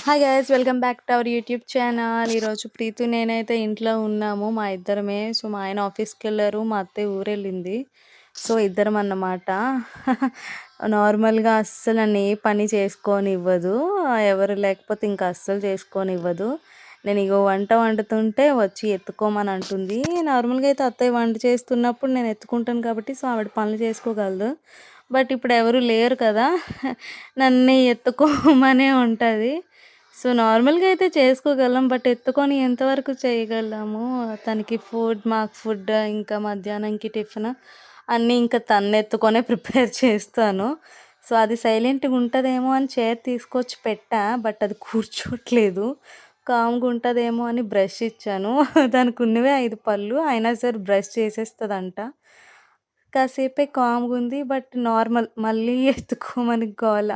Hi guys welcome back to our YouTube channel. ఈరోజు ప్రీతు నేనైతే ఇంట్లో ఉన్నాము మా ఇద్దరమే. సో మా ఆయన ఆఫీస్కి వెళ్ళారు, మా అత్తయ్య ఊరెళ్ళింది. సో ఇద్దరం అన్నమాట. నార్మల్గా అస్సలు నన్ను ఏ పని చేసుకోనివ్వదు, ఎవరు లేకపోతే ఇంకా అస్సలు చేసుకోనివ్వదు. నేను ఇగో వంట వండుతుంటే వచ్చి ఎత్తుకోమని అంటుంది. నార్మల్గా అయితే అత్తయ్య వంట చేస్తున్నప్పుడు నేను ఎత్తుకుంటాను కాబట్టి సో ఆవిడ పనులు చేసుకోగలదు. బట్ ఇప్పుడు ఎవరు లేరు కదా, నన్ను ఎత్తుకోమనే ఉంటుంది. సో నార్మల్‌గా అయితే చేసుకోగలం. బట్ ఎత్తుకొని ఎంతవరకు చేయగలము? తనకి ఫుడ్, మాకు ఫుడ్, ఇంకా మధ్యాహ్నంకి టిఫిన్ అన్నీ ఇంకా తన్నెత్తుకొనే ప్రిపేర్ చేస్తాను. సో అది సైలెంట్‌గా ఉంటదేమో అని చైర్ తీసుకొచ్చి పెట్టా. బట్ అది కూర్చోట్లేదు. కామ్‌గా ఉంటదేమో అని బ్రష్ ఇచ్చాను. దానికున్నవే 5 పళ్ళు. అయినా సరే బ్రష్ చేసేస్తదంట. కాసేపే కామ్‌గుంది. బట్ నార్మల్ మళ్ళీ ఎత్తుకోమని గోల.